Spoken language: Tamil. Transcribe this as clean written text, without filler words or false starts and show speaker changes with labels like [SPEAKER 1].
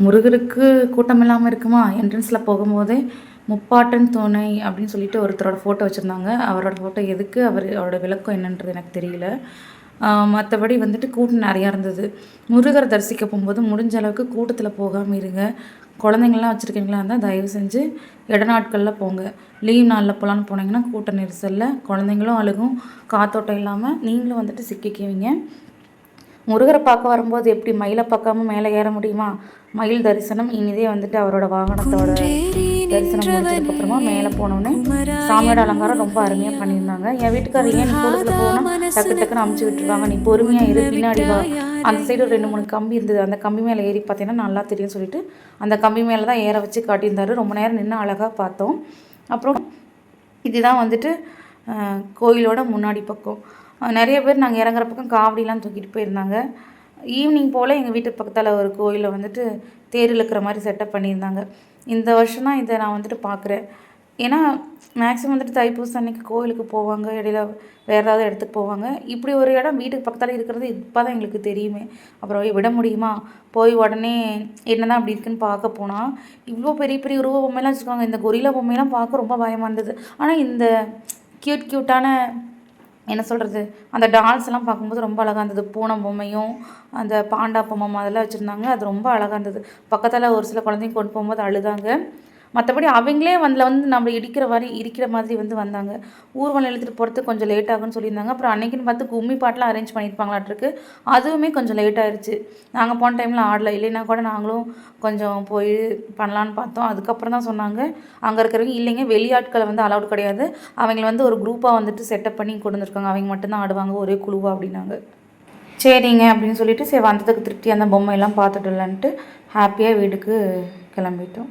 [SPEAKER 1] முருகருக்கு கூட்டம் இல்லாமல் இருக்குமா? என்ட்ரன்ஸில் போகும்போதே முப்பாட்டன் துணை அப்படின்னு சொல்லிட்டு ஒருத்தரோட ஃபோட்டோ வச்சுருந்தாங்க. அவரோட ஃபோட்டோ எதுக்கு, அவரோட விளக்கம் என்னன்றது எனக்கு தெரியல. மற்றபடி வந்துட்டு கூட்டம் நிறையா இருந்தது. முருகரை தரிசிக்க போகும்போது முடிஞ்ச அளவுக்கு கூட்டத்தில் போகாமல் இருங்க. குழந்தைங்கள்லாம் வச்சுருக்கீங்களா இருந்தால் தயவு செஞ்சு நாட்களில் போங்க. லீவ் நாளில் போகலான்னு போனீங்கன்னா கூட்ட நெரிசலில் குழந்தைங்களும் அழுகும், காத்தோட்டம் இல்லாமல் நீங்களும் வந்துட்டு சிக்கிக்குவீங்க. முருகரை பார்க்க வரும்போது எப்படி மயிலை பார்க்காம மேலே ஏற முடியுமா? மயில் தரிசனம் இனிதே வந்துட்டு அவரோட வாகனத்தோட தரிசனம் முடிச்சதுக்கப்புறமா மேலே போனோன்னே சாமியோட அலங்காரம் ரொம்ப அருமையாக பண்ணியிருந்தாங்க. என் வீட்டுக்காரர் ஏன் நீ கூட்டத்தில் போனால் டக்கு டக்குன்னு அமுச்சு விட்டுருவாங்க, நீ பொறுமையாக இரு, பின்னாடி வா. அந்த சைடு ஒரு 2-3 கம்பி இருந்தது, அந்த கம்பி மேலே ஏறி பார்த்தீங்கன்னா நல்லா தெரியும் சொல்லிட்டு அந்த கம்பி மேலே தான் ஏற வச்சு காட்டியிருந்தாரு. ரொம்ப நேரம் நின்று அழகாக பார்த்தோம். அப்புறம் இதுதான் வந்துட்டு கோயிலோட முன்னாடி பக்கம். நிறைய பேர் நாங்கள் இறங்குற பக்கம் காவடிலாம் தூக்கிட்டு போயிருந்தாங்க. ஈவினிங் போல் எங்கள் வீட்டு பக்கத்தில் ஒரு கோயிலில் வந்துட்டு தேர் இழுக்கிற மாதிரி செட்டப் பண்ணியிருந்தாங்க. இந்த வருஷம் தான் இதை நான் வந்துட்டு பார்க்குறேன். ஏன்னா மேக்ஸிமம் வந்துட்டு தைப்பூசம் அன்றைக்கி கோயிலுக்கு போவாங்க, இடையில வேறு ஏதாவது இடத்துக்கு போவாங்க. இப்படி ஒரு இடம் வீட்டுக்கு பக்கத்தில் இருக்கிறது இப்போ தான் எங்களுக்கு தெரியுமே. அப்புறம் விட முடியுமா? போய் உடனே என்ன தான் அப்படி இருக்குன்னு பார்க்க போனால் இவ்வளோ பெரிய பெரிய உருவ பொம்மைலாம் வச்சுருக்காங்க. இந்த கொரில்லா பொம்மையெல்லாம் பார்க்க ரொம்ப பயமாக இருந்தது. ஆனால் இந்த க்யூட்டான என்ன சொல்கிறது, அந்த டால்ஸ்லாம் பார்க்கும்போது ரொம்ப அழகாக இருந்தது. பூனை பொம்மையும் அந்த பாண்டா பொம்மை அதெல்லாம் வச்சுருந்தாங்க. அது ரொம்ப அழகாக இருந்தது. பக்கத்தில் ஒரு சில குழந்தைங்க கொண்டு போகும்போது அழுதாங்க. மற்றபடி அவங்களே வந்து நம்ம இடிக்கிற மாதிரி வந்தாங்க. ஊர்வலம் இழுத்துட்டு போகிறதுக்கு கொஞ்சம் லேட் ஆகும்னு சொல்லியிருந்தாங்க. அப்புறம் அன்றைக்கின்னு பார்த்து கும்மி பாட்டெலாம் அரேஞ்ச் பண்ணியிருப்பாங்களாட்டிருக்கு. அதுவுமே கொஞ்சம் லேட் ஆயிடுச்சு. நாங்கள் போன டைமில் ஆடல, இல்லைன்னா கூட நாங்களும் கொஞ்சம் போய் பண்ணலான்னு பார்த்தோம். அதுக்கப்புறம் தான் சொன்னாங்க அங்கே இருக்கிறவங்க, இல்லைங்க வெளியாட்களை அலௌட் கிடையாது, அவங்கள ஒரு குரூப்பாக வந்துட்டு செட்டப் பண்ணி கொண்டு வந்திருக்காங்க, அவங்க மட்டும்தான் ஆடுவாங்க ஒரே குழுவாக அப்படின்னாங்க. சரிங்க அப்படின்னு சொல்லிட்டு சரி வந்ததுக்கு திருப்தி அந்த பொம்மையெல்லாம் பார்த்துட்டு இல்லைன்ட்டு ஹாப்பியாக வீட்டுக்கு கிளம்பிட்டோம்.